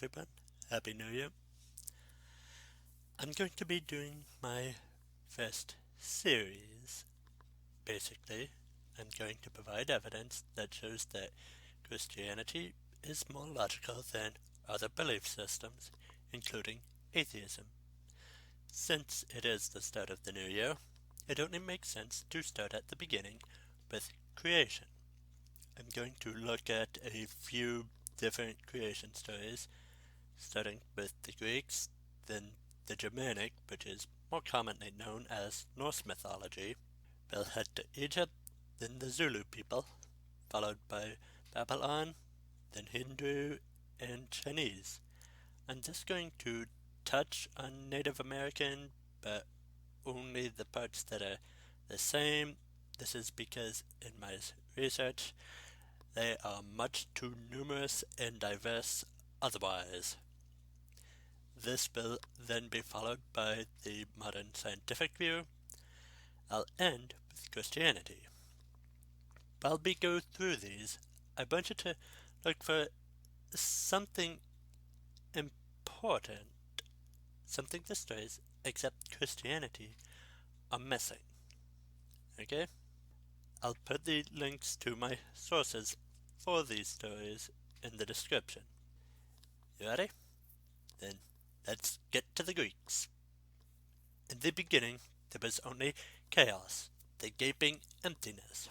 everyone. Happy New Year. I'm going to be doing my first series. Basically, I'm going to provide evidence that shows that Christianity is more logical than other belief systems, including atheism. Since it is the start of the new year, it only makes sense to start at the beginning with creation. I'm going to look at a few different creation stories starting with the Greeks, then the Germanic, which is more commonly known as Norse mythology. We'll head to Egypt, then the Zulu people, followed by Babylon, then Hindu, and Chinese. I'm just going to touch on Native American, but only the parts that are the same. This is because in my research, they are much too numerous and diverse otherwise. This will then be followed by the modern scientific view. I'll end with Christianity. While we go through these, I want you to look for something important, something the stories, except Christianity, are missing. Okay? I'll put the links to my sources for these stories in the description. You ready? Then let's get to the Greeks. In the beginning, there was only chaos, the gaping emptiness.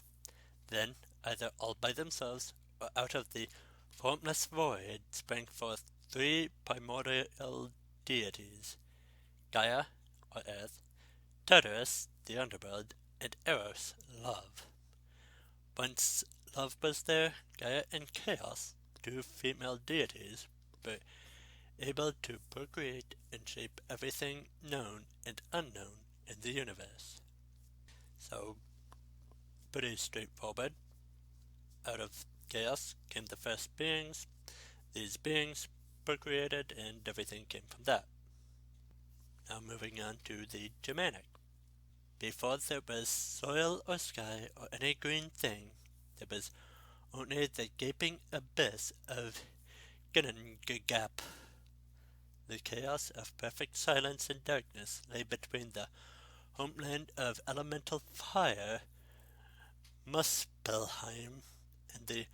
Then, either all by themselves or out of the formless void sprang forth three primordial deities: Gaia, or earth, Tartarus, the underworld, and Eros, love. Once love was there, Gaia and Chaos, two female deities, were able to procreate and shape everything known and unknown in the universe. So, pretty straightforward. Out of chaos came the first beings. These beings procreated and everything came from that. Now moving on to the Germanic. Before there was soil or sky or any green thing, there was only the gaping abyss of Ginnungagap. The chaos of perfect silence and darkness lay between the homeland of elemental fire, Muspelheim, and the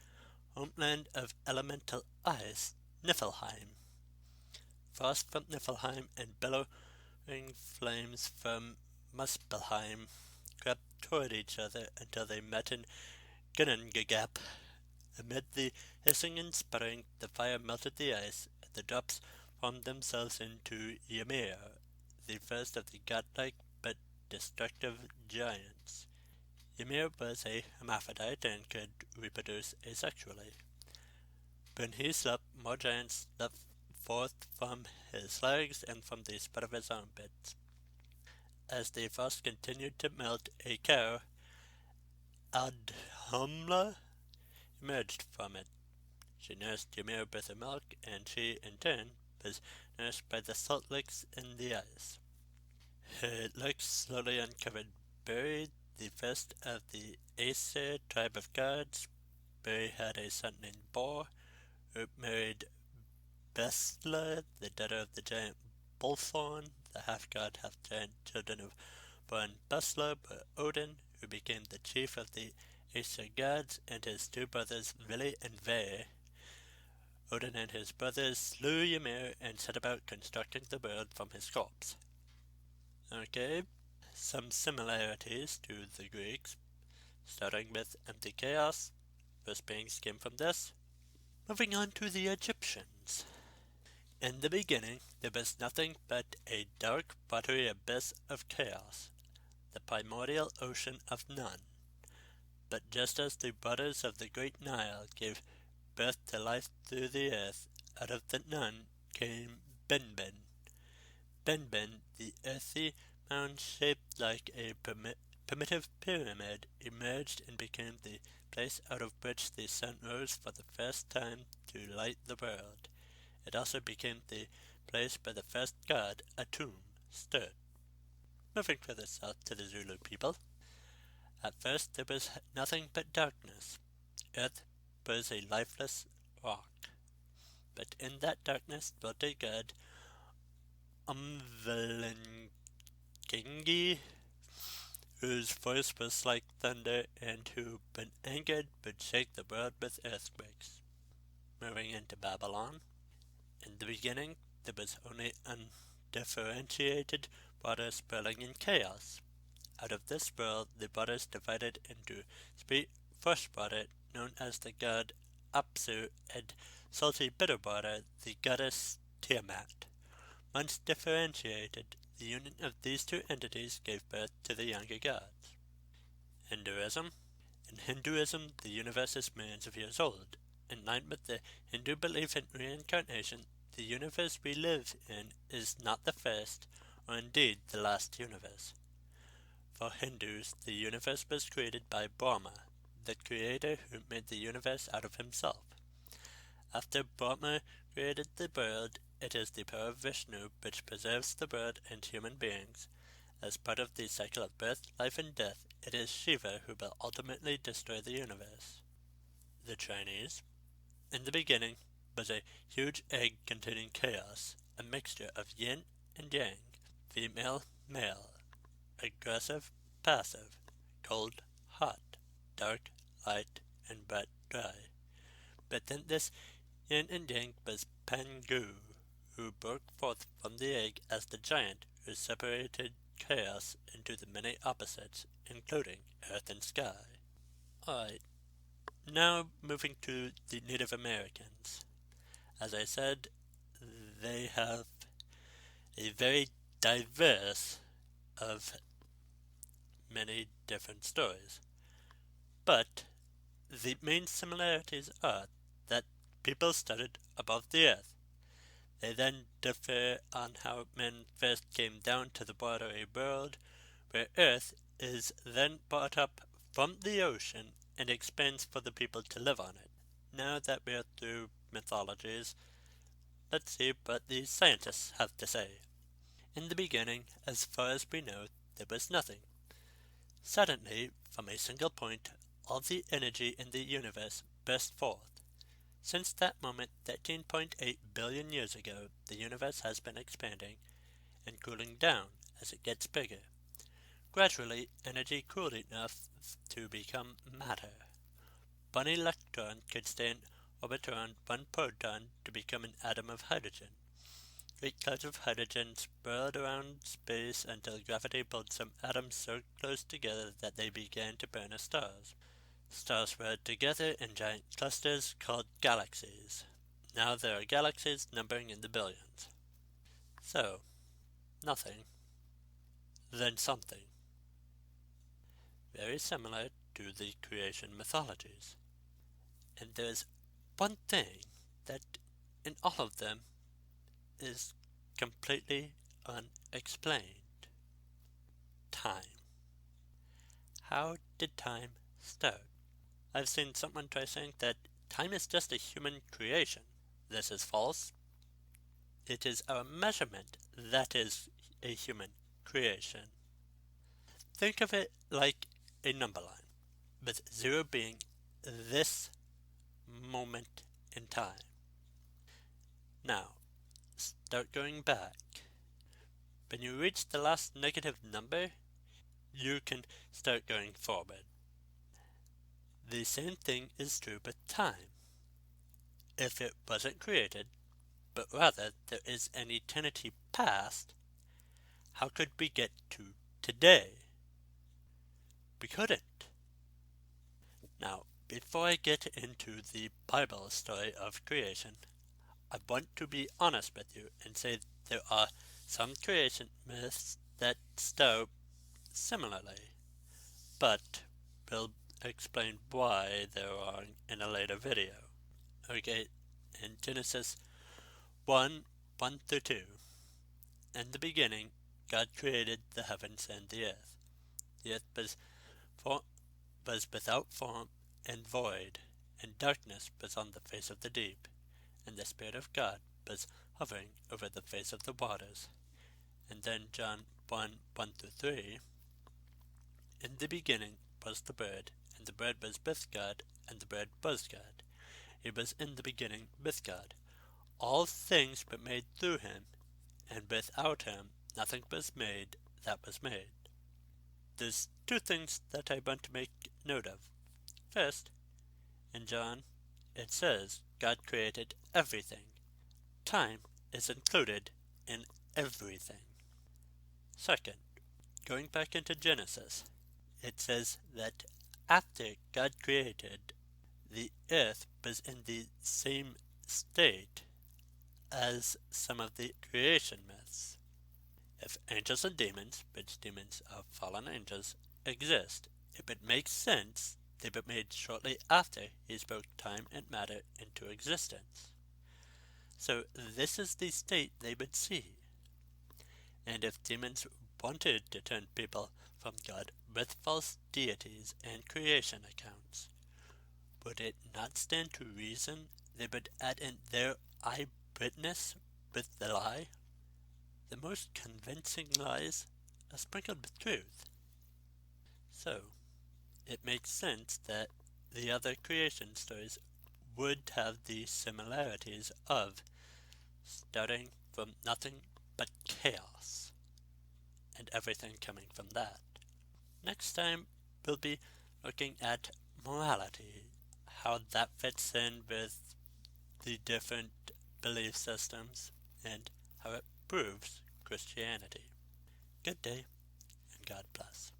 homeland of elemental ice, Niflheim. Frost from Niflheim and billowing flames from Muspelheim crept toward each other until they met in Ginnungagap. Amid the hissing and sputtering, the fire melted the ice, and the drops formed themselves into Ymir, the first of the godlike but destructive giants. Ymir was a hermaphrodite and could reproduce asexually. When he slept, more giants leapt forth from his legs and from the spread of his armpits. As the frost continued to melt, a cow, Adhumla, emerged from it. She nursed Ymir with her milk, and she, in turn, was nourished by the salt licks in the ice. Her licks slowly uncovered Buri, the first of the Aesir tribe of gods. Buri had a son named Bor, who married Bestla, the daughter of the giant Bullthorn. The half-god, half-giant children of Bor and Bestla were Odin, who became the chief of the Aesir gods, and his two brothers Vili and Ve. Odin and his brothers slew Ymir and set about constructing the world from his corpse. Okay, some similarities to the Greeks, starting with empty chaos. First beings came from this. Moving on to the Egyptians. In the beginning, there was nothing but a dark, watery abyss of chaos, the primordial ocean of none. But just as the waters of the great Nile gave birth to life through the earth, out of the none came Benben. Benben, the earthy mound shaped like a primitive pyramid, emerged and became the place out of which the sun rose for the first time to light the world. It also became the place where the first god, Atum, stood. Moving further south to the Zulu people. At first there was nothing but darkness. Earth was a lifeless rock. but in that darkness dwelt a god, Umvelingingi, whose voice was like thunder, and who, when angered, would shake the world with earthquakes. Moving into Babylon. In the beginning, there was only undifferentiated water swirling in chaos. Out of this world, the waters divided into sweet fresh water, known as the god Apsu, and salty bitter water, the goddess Tiamat. Once differentiated, the union of these two entities gave birth to the younger gods. Hinduism. In Hinduism, the universe is millions of years old. In line with the Hindu belief in reincarnation, the universe we live in is not the first, or indeed the last universe. For Hindus, the universe was created by Brahma, the creator who made the universe out of himself. After Brahma created the world, it is the power of Vishnu which preserves the world and human beings. As part of the cycle of birth, life, and death, it is Shiva who will ultimately destroy the universe. The Chinese. In the beginning was a huge egg containing chaos, a mixture of yin and yang, female, male, aggressive, passive, cold, hot, dark, light, and wet, dry. Within this yin and yang was Pangu, who broke forth from the egg as the giant who separated chaos into the many opposites, including earth and sky. Alright, now moving to the Native Americans. As I said, they have a very diverse of many different stories. But the main similarities are that people started above the earth. They then differ on how men first came down to the watery world, where earth is then brought up from the ocean and expands for the people to live on it. Now that we're through mythologies, let's see what the scientists have to say. In the beginning, as far as we know, there was nothing. Suddenly, from a single point, all the energy in the universe burst forth. Since that moment, 13.8 billion years ago, the universe has been expanding and cooling down as it gets bigger. Gradually, energy cooled enough to become matter. One electron could stay in orbit around one proton to become an atom of hydrogen. Great clouds of hydrogen swirled around space until gravity pulled some atoms so close together that they began to burn as stars. Stars swirled together in giant clusters called galaxies. Now there are galaxies numbering in the billions. So, nothing, then something. Very similar to the creation mythologies. And there's one thing that in all of them is completely unexplained. Time. How did time start? I've seen someone try saying that time is just a human creation. This is false. It is our measurement that is a human creation. Think of it like a number line, with 0 being this moment in time. Now, start going back. When you reach the last negative number, you can start going forward. The same thing is true with time. If it wasn't created, but rather there is an eternity past, how could we get to today? We couldn't. Now, before I get into the Bible story of creation, I want to be honest with you and say there are some creation myths that start similarly, but we'll explain why there are in a later video. Okay, in Genesis 1:1-2, in the beginning, God created the heavens and the earth. The earth was without form and void, and darkness was on the face of the deep, and the Spirit of God was hovering over the face of the waters. And then John 1:1-3, in the beginning was the Word, and the Word was with God, and the Word was God. He was in the beginning with God. all things were made through him, and without him nothing was made that was made. There's two things that I want to make note of. First, in John, it says God created everything. Time is included in everything. Second, going back into Genesis, it says that after God created, the earth was in the same state as some of the creation myths. If angels and demons, which demons are fallen angels, exist, it would make sense they were made shortly after he spoke time and matter into existence. So this is the state they would see. And if demons wanted to turn people from God with false deities and creation accounts, would it not stand to reason they would add in their eyewitness with the lie? The most convincing lies are sprinkled with truth. So, it makes sense that the other creation stories would have the similarities of starting from nothing but chaos, and everything coming from that. Next time, we'll be looking at morality, how that fits in with the different belief systems, and how it proves Christianity. Good day, and God bless.